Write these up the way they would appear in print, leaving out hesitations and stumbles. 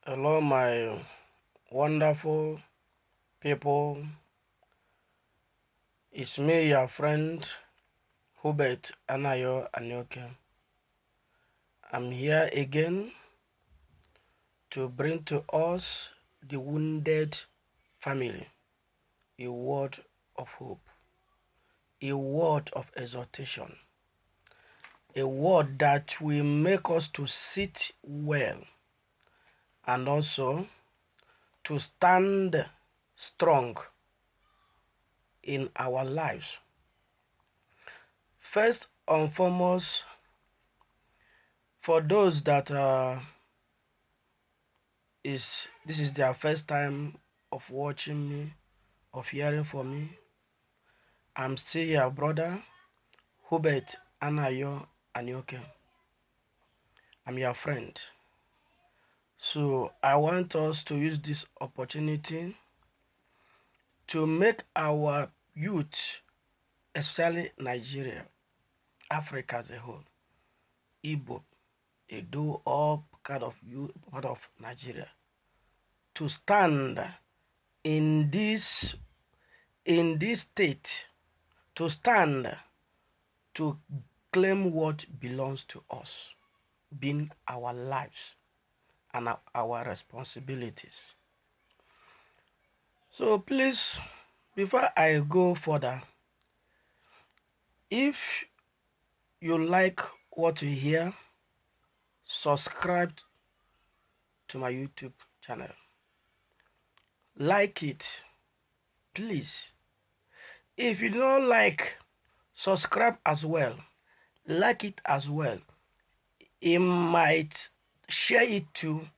Hello, my wonderful people. It's me, your friend Hubert Anayo Anyoke. I'm here again to bring to us the wounded family a word of hope, a word of exhortation, a word that will make us to sit well and also to stand strong in our lives. First and foremost, for those that this is their first time of watching me, of hearing from me, I'm still your brother, Hubert Anayo Anyoke. I'm your friend. So I want us to use this opportunity to make our youth, especially Nigeria, Africa as a whole, Igbo, Edo, all kind of youth, part of Nigeria, to stand in this state, to stand to claim what belongs to us, being our lives and our responsibilities. So please, before I go further, if you like what you hear, subscribe to my YouTube channel. Like it, please. If you don't like, subscribe as well. Like it as well. It might share it to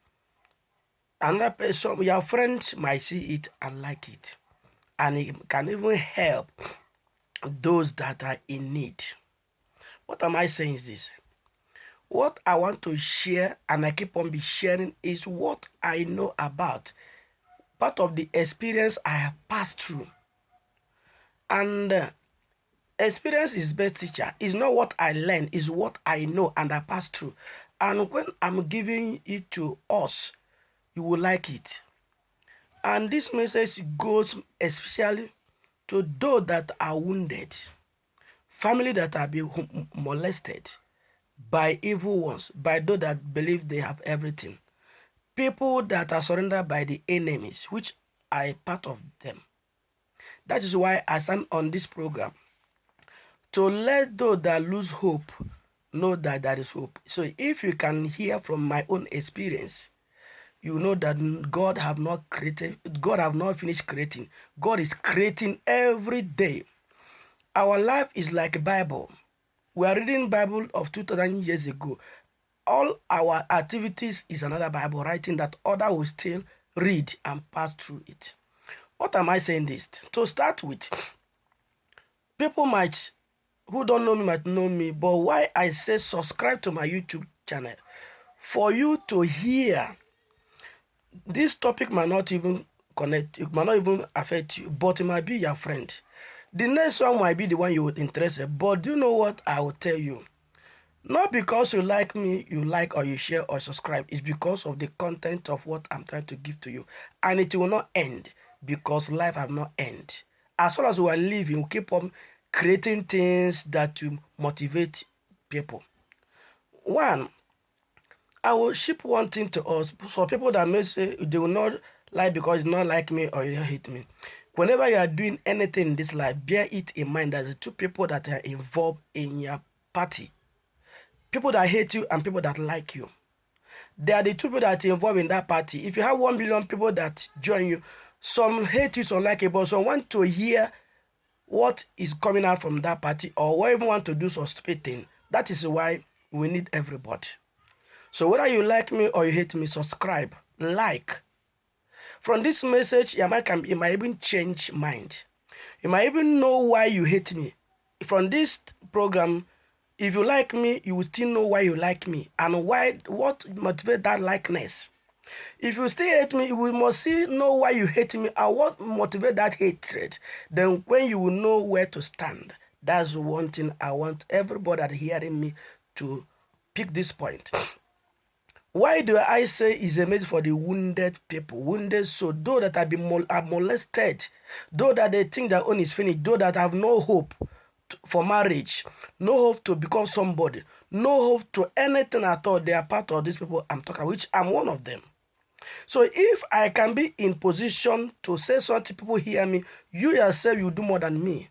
another person. Your friend might see it and like it. And it can even help those that are in need. What am I saying is this? What I want to share, and I keep on be sharing, is what I know about. Part of the experience I have passed through. And experience is best teacher. It's not what I learn, it's what I know and I pass through. And when I'm giving it to us, you will like it. And this message goes especially to those that are wounded, family that are being molested by evil ones, by those that believe they have everything, people that are surrendered by the enemies, which are a part of them. That is why I stand on this program, to let those that lose hope know that there is hope. So if you can hear from my own experience, you know that God have not created, God have not finished creating. God is creating every day. Our life is like a Bible. We are reading Bible of 2000 years ago. All our activities is another Bible writing that other will still read and pass through it. What am I saying this? To start with, people might who don't know me might know me, but why I say subscribe to my YouTube channel, for you to hear. This topic might not even connect, it might not even affect you, but it might be your friend. The next one might be the one you would interested. But do you know what I will tell you? Not because you like me, you like or you share or subscribe. It's because of the content of what I'm trying to give to you. And it will not end, because life have not end. As far as we are living, we keep on creating things that will motivate people. One, I will ship one thing to us for people that may say they will not like because you not like me or you hate me. Whenever you are doing anything in this life, bear it in mind that the two people that are involved in your party. People that hate you and people that like you. They are the two people that are involved in that party. If you have 1 billion people that join you, some hate you, some like you, but some want to hear what is coming out from that party or even want to do some stupid thing. That is why we need everybody. So whether you like me or you hate me, subscribe, like. From this message, you might even change mind. You might even know why you hate me. From this program, if you like me, you will still know why you like me and what motivates that likeness. If you still hate me, you must still know why you hate me and what motivates that hatred. Then when you will know where to stand. That's one thing I want everybody that hearing me to pick this point. Why do I say it's a message for the wounded people? Wounded soul, those that have been molested, those that they think their own is finished, those that have no hope for marriage, no hope to become somebody, no hope to anything at all. They are part of these people I'm talking about, which I'm one of them. So if I can be in position to say something, people hear me, you yourself, you do more than me.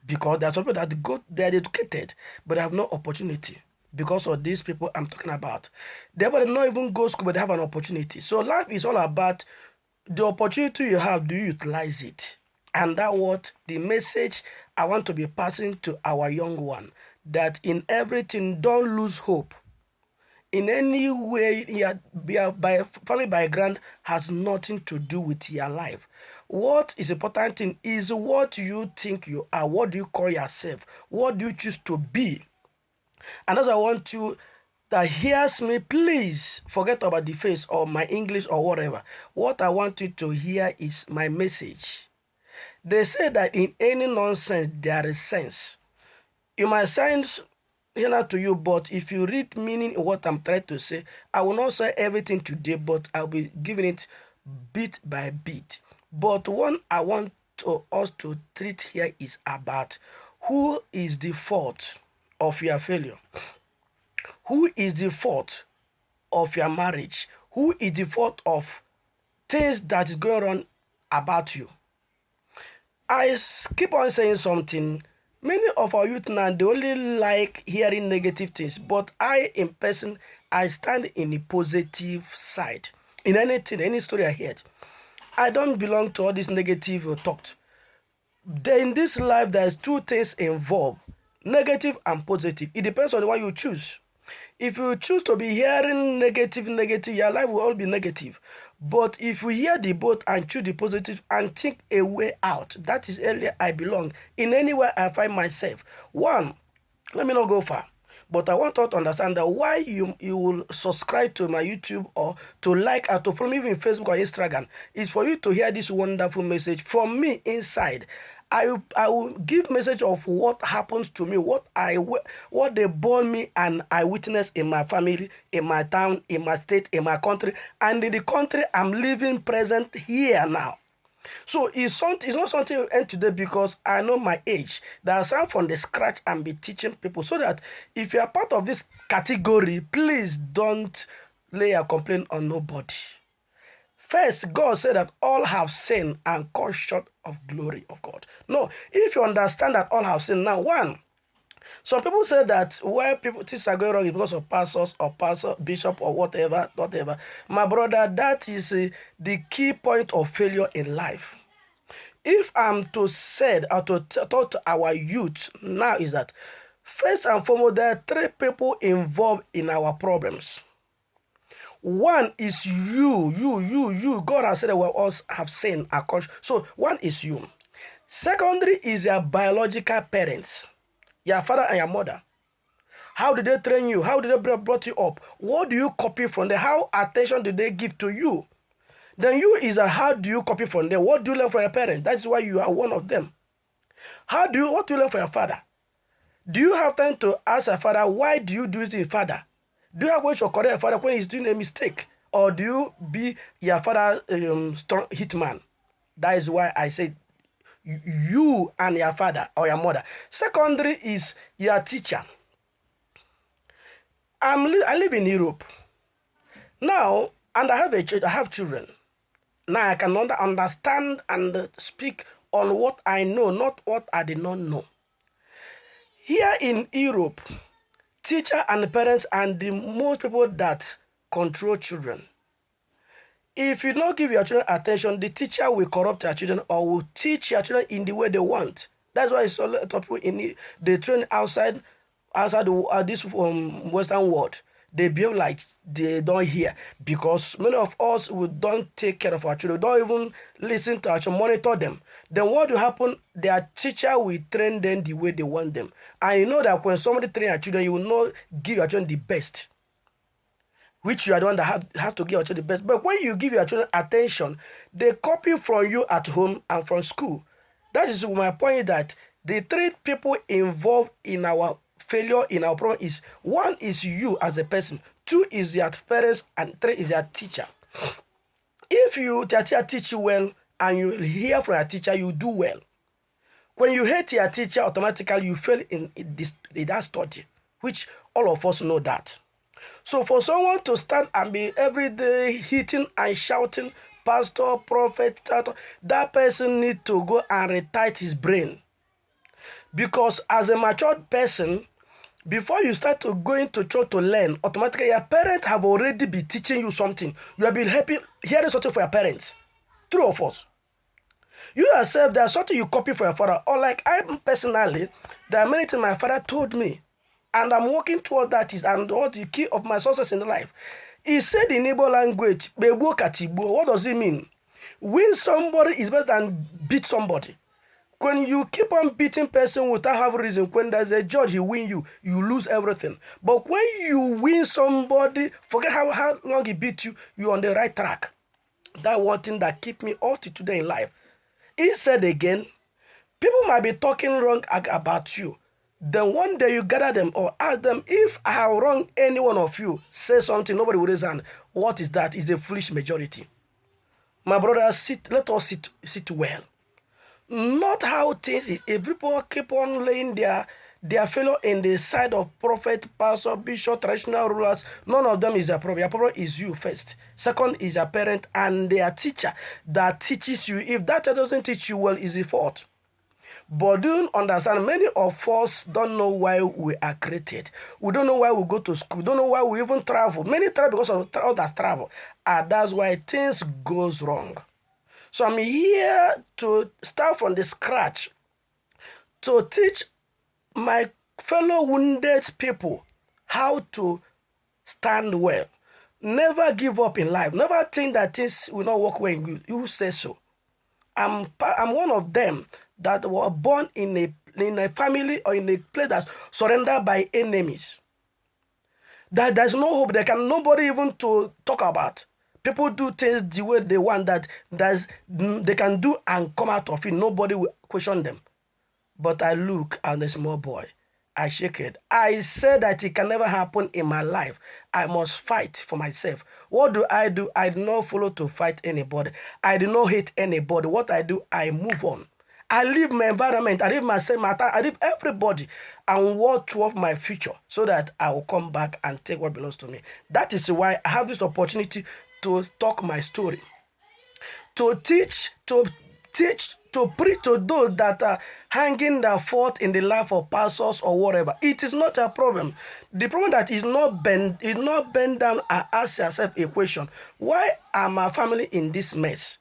Because there are some people that they are educated, but they have no opportunity because of these people I'm talking about. They might not even go to school, but they have an opportunity. So life is all about the opportunity you have, do you utilize it? And that's what the message I want to be passing to our young one, that in everything, don't lose hope. In any way, by family background has nothing to do with your life. What is important thing is what you think you are. What do you call yourself? What do you choose to be? And as I want you that hears me, please forget about the face or my English or whatever. What I want you to hear is my message. They say that in any nonsense there is sense. You might sound here to you, but if you read meaning in what I'm trying to say, I will not say everything today, but I'll be giving it bit by bit. But one I want us to treat here is about who is the fault of your failure. Who is the fault of your marriage? Who is the fault of things that is going on about you? I keep on saying something. Many of our youth now, they only like hearing negative things, but I, in person, I stand in the positive side. In anything, any story I hear, I don't belong to all this negative thought. In this life, there's two things involved, negative and positive. It depends on the one you choose. If you choose to be hearing negative, your life will all be negative. But if you hear the both and choose the positive and think a way out, that is earlier I belong. In any way I find myself. One, let me not go far. But I want you to understand that why you will subscribe to my YouTube or to like or to follow me even Facebook or Instagram is for you to hear this wonderful message from me inside. I will give message of what happens to me, what they born me and I witness in my family, in my town, in my state, in my country, and in the country I'm living present here now. So it's not something we end today because I know my age. That I start from the scratch and be teaching people so that if you are part of this category, please don't lay a complaint on nobody. First, God said that all have sinned and come short of glory of God. No, if you understand that all have sinned, now one, some people say that where things are going wrong is because of pastors or bishop or whatever. My brother, that is the key point of failure in life. If I'm to say or to talk to our youth now is that first and foremost, there are three people involved in our problems. One is you. God has said that we all have sinned. So one is you. Secondly is your biological parents, your father and your mother. How did they train you? How did they brought you up? What do you copy from them? How attention did they give to you? Then you is how do you copy from them? What do you learn from your parents? That's why you are one of them. What do you learn from your father? Do you have time to ask your father, why do you do this to your father? Do you have ways to correct your father when he's doing a mistake? Or do you be your father's strong hitman? That is why I said you and your father or your mother. Secondary is your teacher. I live in Europe. Now, and I have children. Now I can understand and speak on what I know, not what I did not know. Here in Europe, teacher and parents are the most people that control children. If you don't give your children attention, the teacher will corrupt your children or will teach your children in the way they want. That's why it's a lot of people they train outside this Western world. They behave like they don't hear because many of us we don't take care of our children. We don't even listen to our children, monitor them. Then what will happen? Their teacher will train them the way they want them. And you know that when somebody train your children, you will not give your children the best, which you are the one that have to give your children the best. But when you give your children attention, they copy from you at home and from school. That is my point, that the three people involved in our failure in our problem is one is you as a person, 2 is your parents, and 3 is your teacher. If your teacher teach you well and you hear from your teacher, you do well. When you hate your teacher, automatically you fail in that study, which all of us know that. So for someone to stand and be every day hitting and shouting, pastor, prophet, that person need to go and retight his brain. Because as a matured person, before you start to go into church to learn, automatically your parents have already been teaching you something. You have been hearing something from your parents. True or false? You yourself, there's something you copy from your father. Or like I personally, there are many things my father told me. And I'm working toward that is and what the key of my success in life. He said in Igbo language, what does it mean? Win somebody is better than beat somebody. When you keep on beating person without having reason, when there's a judge, he win you, you lose everything. But when you win somebody, forget how long he beat you, you're on the right track. That one thing that keep me up to today in life. He said again, people might be talking wrong about you. Then one day you gather them or ask them, if I have wronged any one of you, say something, nobody will raise hand. What is that? It's a foolish majority. My brothers, let us sit well. Not how things is. If people keep on laying their fellow in the side of prophet, pastor, bishop, traditional rulers, none of them is a problem. Your problem is you first. Second is your parent and their teacher that teaches you. If that doesn't teach you well, is a fault. But don't understand, many of us don't know why we are created. We don't know why we go to school. We don't know why we even travel. Many travel because of all that travel. And that's why things goes wrong. So I'm here to start from the scratch to teach my fellow wounded people how to stand well. Never give up in life. Never think that things will not work when you say so. I'm one of them that were born in a family or in a place that's surrendered by enemies. That there's no hope. There can nobody even to talk about. People do things the way they want that they can do and come out of it. Nobody will question them. But I look at the small boy. I shake it. I say that it can never happen in my life. I must fight for myself. What do? I do not follow to fight anybody. I do not hate anybody. What I do, I move on. I leave my environment. I leave myself, I leave everybody and work toward my future so that I will come back and take what belongs to me. That is why I have this opportunity to talk my story, to teach, to preach to those that are hanging their fort in the life of pastors or whatever. It is not a problem. The problem that is not bend down and ask yourself a question: why are my family in this mess?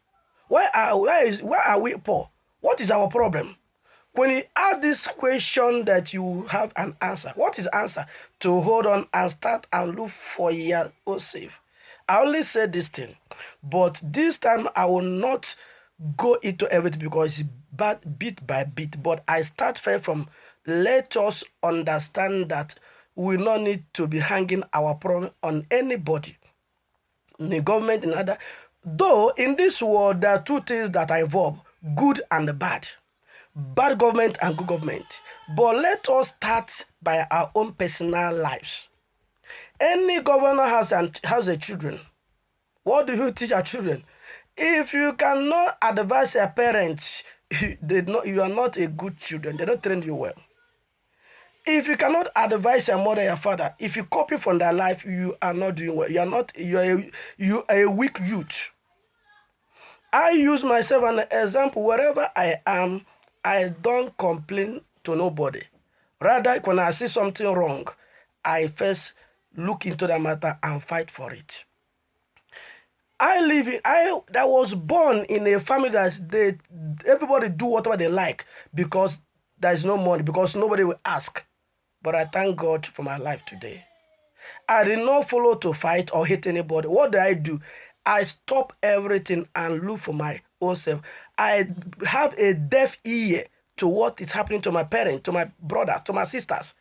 Why are we poor? What is our problem? When you ask this question, that you have an answer. What is the answer? To hold on and start and look for your own safe. I only say this thing, but this time I will not go into everything because it's bit by bit. But I start first from let us understand that we not need to be hanging our problem on anybody, the government and other. Though in this world there are two things that are involved: good and bad. Bad government and good government. But let us start by our own personal lives. Any governor has a children. What do you teach our children? If you cannot advise your parents, you are not a good children. They don't train you well. If you cannot advise your mother, your father, if you copy from their life, you are not doing well. You are a weak youth. I use myself as an example. Wherever I am, I don't complain to nobody. Rather, when I see something wrong, I first look into the matter and fight for it. I was born in a family that everybody do whatever they like because there is no money, because nobody will ask. But I thank God for my life today. I did not follow to fight or hate anybody. What do? I stop everything and look for my own self. I have a deaf ear to what is happening to my parents, to my brothers, to my sisters.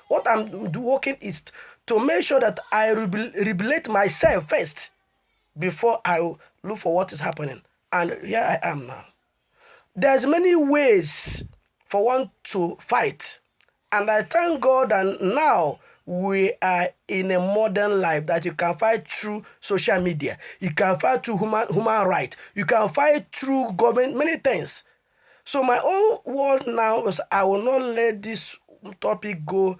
What I'm working is to make sure that I rehabilitate myself first before I look for what is happening. And here I am now. There's many ways for one to fight. And I thank God, and now we are in a modern life that you can fight through social media, you can fight through human rights, you can fight through government, many things. So my own word now is I will not let this topic go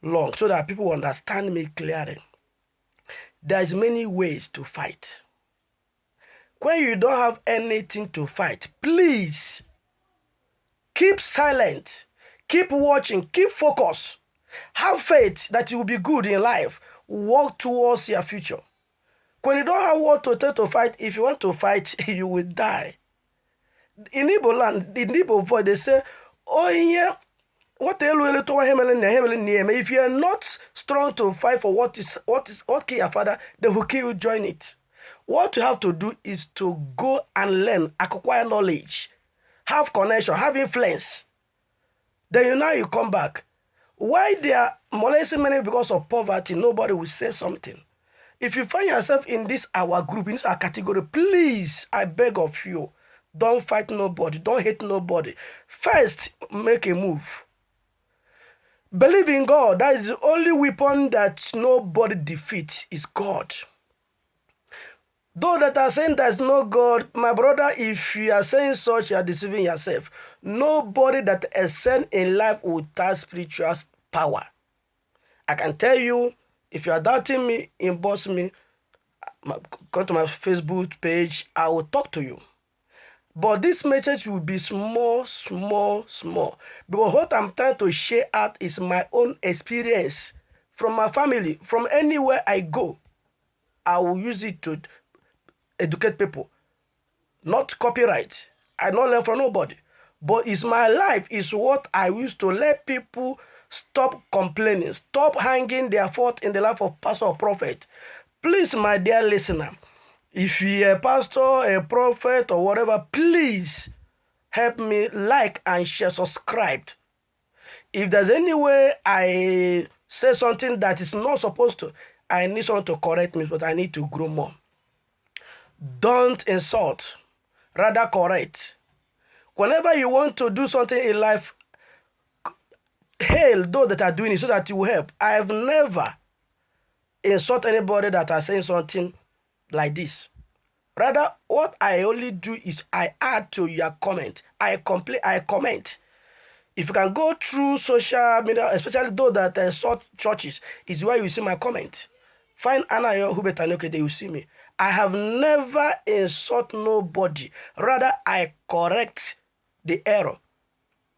long so that people understand me clearly. There's many ways to fight. When you don't have anything to fight, please keep silent, keep watching, keep focused. Have faith that you will be good in life. Work towards your future. When you don't have what to take to fight, if you want to fight, you will die. In Igbo land, in Igbo voice, they say, oh yeah, if you are not strong to fight for what kill your father, they will kill you, join it. What you have to do is to go and learn, acquire knowledge, have connection, have influence. Then you come back. Why they are molesting many because of poverty, nobody will say something. If you find yourself in this our group, in this our category, please, I beg of you, don't fight nobody, don't hate nobody. First, make a move. Believe in God. That is the only weapon that nobody defeats is God. Those that are saying there's no God, my brother, if you are saying such, you are deceiving yourself. Nobody that ascends in life without spiritual power. I can tell you, if you are doubting me, inbox me, go to my Facebook page, I will talk to you. But this message will be small. Because what I'm trying to share out is my own experience from my family, from anywhere I go. I will use it to educate people, not copyright. I don't learn from nobody, but it's my life, is what I used to let people stop complaining, stop hanging their fault in the life of pastor or prophet. Please, my dear listener, if you're a pastor, a prophet, or whatever, please help me like and share, subscribe. If there's any way I say something that is not supposed to, I need someone to correct me, but I need to grow more. Don't insult, rather correct. Whenever you want to do something in life, hail those that are doing it so that you will help. I've never insulted anybody that are saying something like this. Rather, what I only do is I add to your comment. I comment. If you can go through social media, especially those that insult churches, is where you see my comment. Find Anayo Hubetanoke, they will see me. I have never insulted nobody. Rather, I correct the error.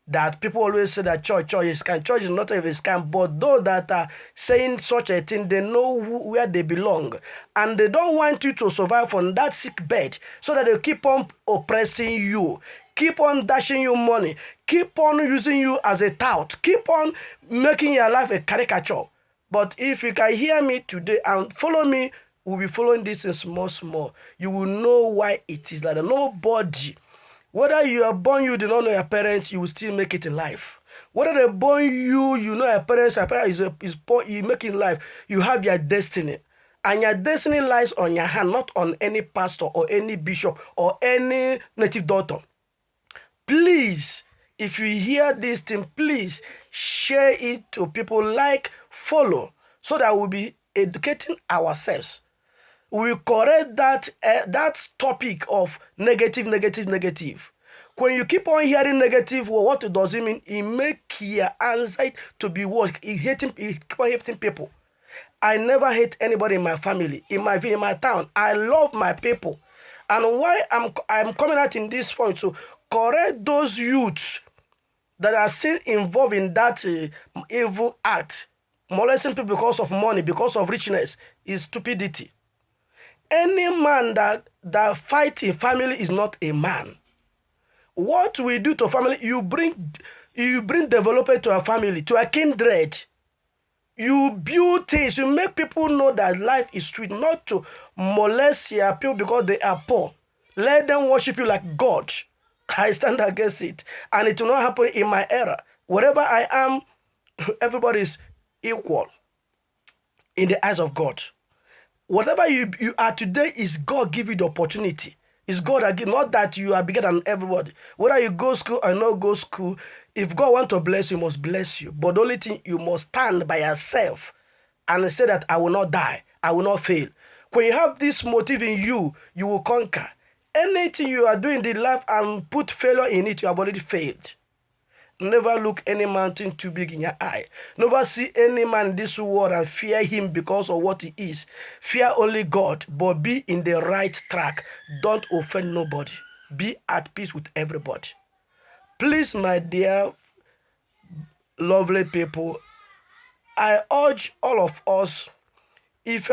That people always say that church is scam. Church is not a scam, but those that are saying such a thing, they know where they belong. And they don't want you to survive on that sick bed so that they keep on oppressing you, keep on dashing you money, keep on using you as a tout, keep on making your life a caricature. But if you can hear me today and follow me, we'll be following this in small. You will know why it is like that. Nobody, whether you are born, you do not know your parents, you will still make it in life. Whether they born you, you know your parents is poor, you make it in life. You have your destiny. And your destiny lies on your hand, not on any pastor or any bishop or any native doctor. Please, if you hear this thing, please share it to people, like, follow, so that we'll be educating ourselves. We correct that topic of negative. When you keep on hearing negative, well, what does it mean? It makes your anxiety to be worse. It keep on hating people. I never hate anybody in my family, in my village, in my town. I love my people. And why I'm coming out in this point to correct those youths that are still involved in that evil act, molesting people because of money, because of richness, is stupidity. Any man that fights in family is not a man. What we do to family, you bring development to a family, to a kindred. You build things, you make people know that life is sweet, not to molest your people because they are poor. Let them worship you like God. I stand against it. And it will not happen in my era. Wherever I am, everybody is equal in the eyes of God. Whatever you are today is God give you the opportunity. It's God that give, not that you are bigger than everybody. Whether you go school or not go school, if God wants to bless you, he must bless you. But the only thing, you must stand by yourself. and say that I will not die, I will not fail. When you have this motive in you, you will conquer. Anything you are doing in life and put failure in it, you have already failed. Never look any mountain too big in your eye. Never see any man in this world and fear him because of what he is. Fear only God, but be in the right track. Don't offend nobody. Be at peace with everybody. Please, my dear, lovely people, I urge all of us, if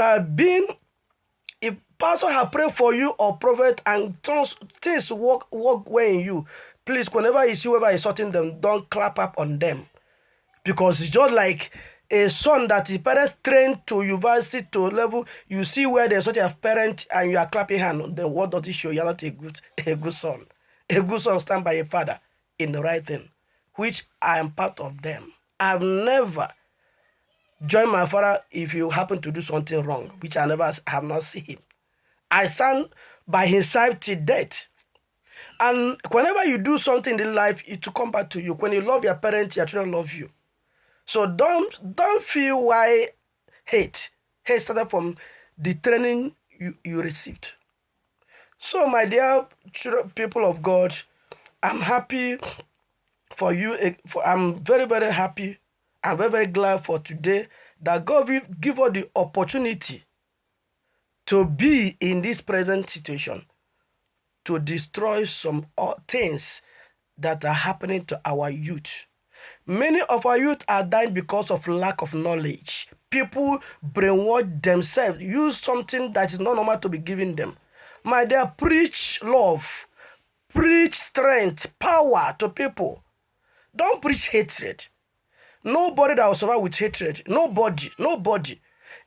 pastor have prayed for you or prophet and things work well in you, please, whenever you see whoever is hurting them, don't clap up on them. Because it's just like a son that his parents trained to university to level, you see where there's such a parent and you are clapping hand, then what does it show? You're not a good son. A good son stand by a father in the right thing, which I am part of them. I've never joined my father if you happen to do something wrong, which I never have not seen him. I stand by his side till death. And whenever you do something in life, it will come back to you. When you love your parents, your children love you. So don't feel why hate. Hate started from the training you received. So my dear people of God, I'm happy for you. I'm very, very happy. I'm very, very glad for today that God will give us the opportunity to be in this present situation, to destroy some things that are happening to our youth. Many of our youth are dying because of lack of knowledge. People brainwash themselves, use something that is not normal to be given them. My dear, preach love, preach strength, power to people. Don't preach hatred. Nobody that will survive with hatred. Nobody.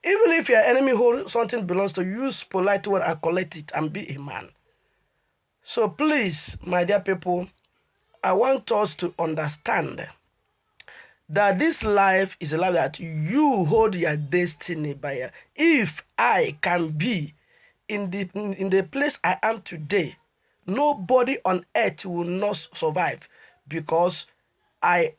Even if your enemy holds something belongs to you, use polite word and collect it and be a man. So please, my dear people, I want us to understand that this life is a life that you hold your destiny by. If I can be in the place I am today, nobody on earth will not survive, because I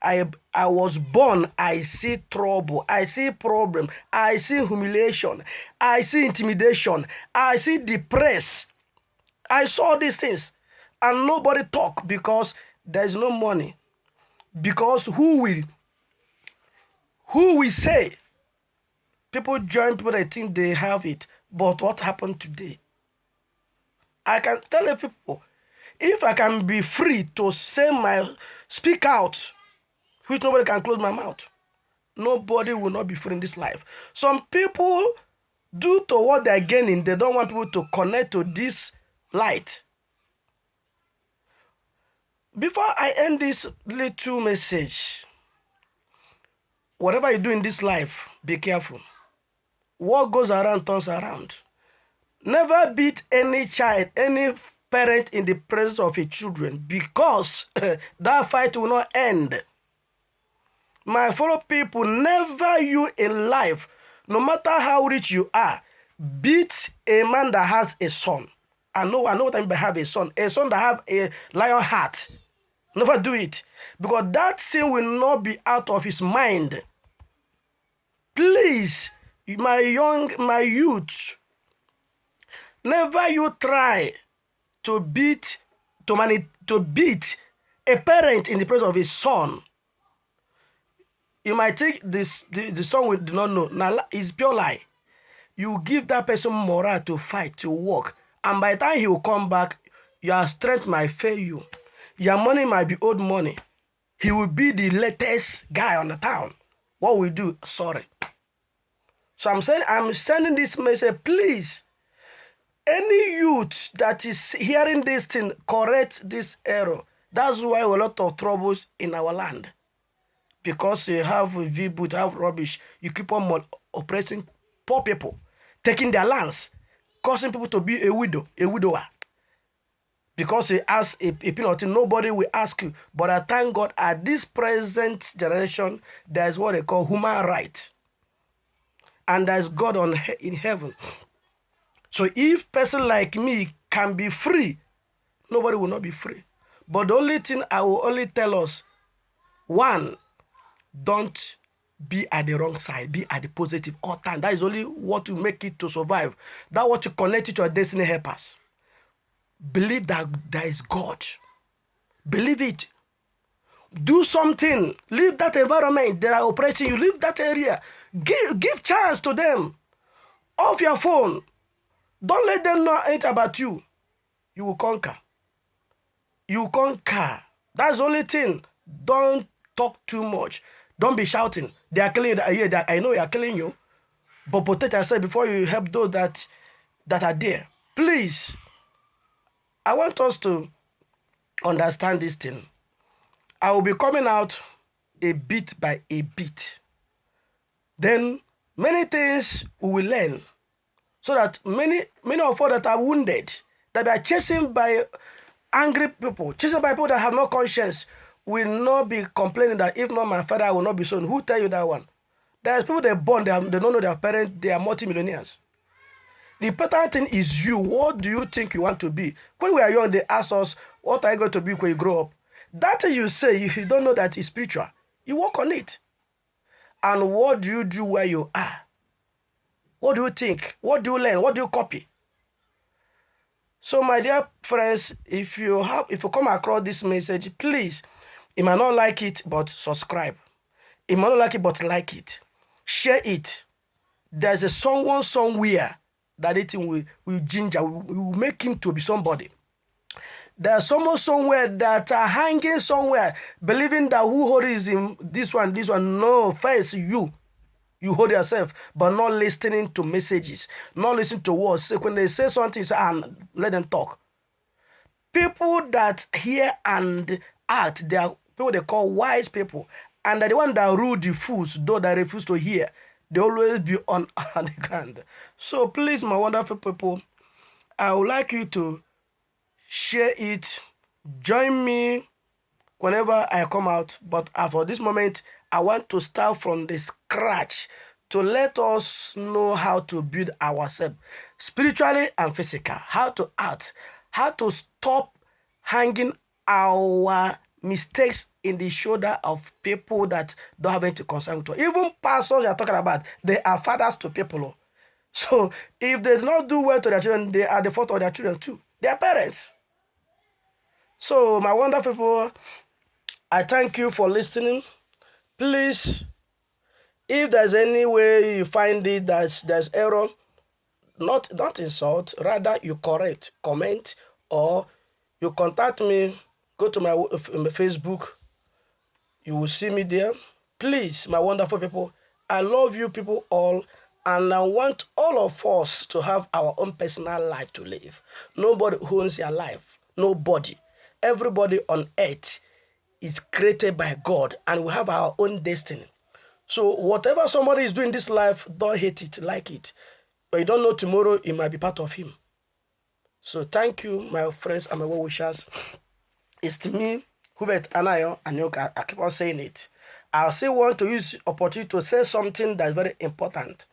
was born, I see trouble, I see problem, I see humiliation, I see intimidation, I see depression. I saw these things and nobody talk because there is no money. Because who will say? People join people that think they have it, but what happened today? I can tell you people, if I can be free to speak out, which nobody can close my mouth, nobody will not be free in this life. Some people, due to what they're gaining, they don't want people to connect to this light. Before I end this little message, whatever you do in this life, be careful. What goes around turns around. Never beat any child, any parent in the presence of your children, because that fight will not end. My fellow people, never you in life, no matter how rich you are, beat a man that has a son. I know what I mean by have a son that have a lion heart. Never do it, because that sin will not be out of his mind. Please, my youth, never you try to beat a parent in the presence of his son. You might think the son will do not know. Now it's pure lie. You give that person morale to fight, to work, and by the time he will come back, your strength might fail you. Your money might be old money. He will be the latest guy on the town. What we do? Sorry. So I'm sending this message, please. Any youth that is hearing this thing, correct this error. That's why a lot of troubles in our land. Because you have V-boot, have rubbish, you keep on oppressing poor people, taking their lands, causing people to be a widower. Because he asks a penalty, nobody will ask you. But I thank God, at this present generation, there is what they call human right. And there is God in heaven. So if person like me can be free, nobody will not be free. But the only thing I will only tell us, one, don't be at the wrong side, be at the positive all time. That is only what will make it to survive. That what you connect it to your destiny helpers. Believe that there is God. Believe it. Do something. Leave that environment they are operating you. Leave that area. Give chance to them. Off your phone. Don't let them know anything about you. You will conquer. You conquer. That's the only thing. Don't talk too much. Don't be shouting. They are killing you. Yeah, I know they are killing you. But protect yourself before you help those that are there. Please. I want us to understand this thing. I will be coming out a bit by a bit. Then many things we will learn. So that many of us that are wounded, that are chasing by angry people, chasing by people that have no conscience, will not be complaining that if not my father, I will not be son. Who tell you that one? There's people they born, they don't know their parents, they are multimillionaires. The important thing is you. What do you think you want to be? When we are young, they ask us, what are you going to be when you grow up? That thing you say, if you don't know that it's spiritual, you work on it. And what do you do where you are? What do you think? What do you learn? What do you copy? So, my dear friends, if you come across this message, please, you might not like it, but subscribe. You might not like it, but like it. Share it. There's a someone somewhere that it will ginger, will make him to be somebody. There's someone somewhere that are hanging somewhere, believing that who hold is in this one. No, first you. You hold yourself, but not listening to messages, not listening to words. So when they say something, you say, let them talk. People that hear and act, they are people they call wise people. And they're the one that rule the fools, those that refuse to hear. They always be on the ground. So please, my wonderful people, I would like you to share it. Join me whenever I come out. But for this moment, I want to start from the scratch to let us know how to build ourselves spiritually and physical, how to act, how to stop hanging our mistakes in the shoulder of people that don't have anything to concern with us. Even pastors you are talking about, they are fathers to people. So if they do not do well to their children, they are the fault of their children too. They are parents. So my wonderful people, I thank you for listening. Please, if there's any way you find it that there's error, not insult, rather you correct, comment, or you contact me, go to my Facebook, you will see me there. Please, my wonderful people, I love you people all, and I want all of us to have our own personal life to live. Nobody owns your life. Nobody. Everybody on earth is created by God, and we have our own destiny. So whatever somebody is doing in this life, don't hate it, like it. But you don't know tomorrow it might be part of him. So thank you, my friends and my well wishers. It's me, Hubert Anayo, and I keep on saying it. I still want to use the opportunity to say something that's very important.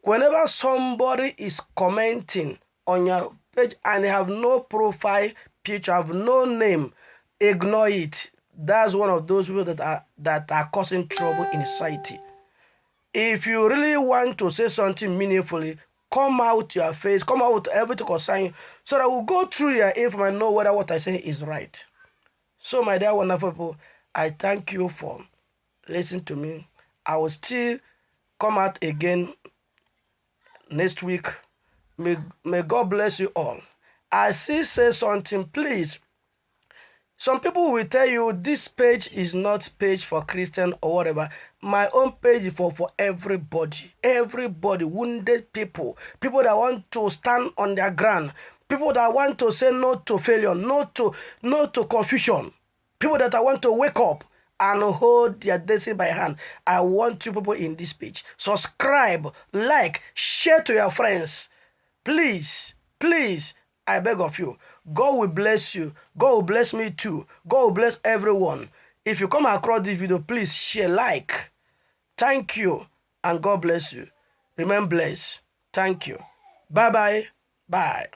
Whenever somebody is commenting on your page and they have no profile picture, have no name, ignore it. That's one of those people that are causing trouble in society. If you really want to say something meaningfully, come out your face, come out with everything concerning you, so that we'll go through your info and know whether what I say is right. So, my dear wonderful people, I thank you for listening to me. I will still come out again next week. May God bless you all. I still say something, please. Some people will tell you this page is not page for Christian or whatever. My own page is for everybody. Everybody, wounded people. People that want to stand on their ground. People that want to say no to failure, no to confusion. People that want to wake up and hold their destiny by hand. I want you people in this page. Subscribe, like, share to your friends. Please, please, I beg of you. God will bless you. God will bless me too. God will bless everyone. If you come across this video, please share, like. Thank you, and God bless you. Remain blessed. Thank you. Bye-bye. Bye.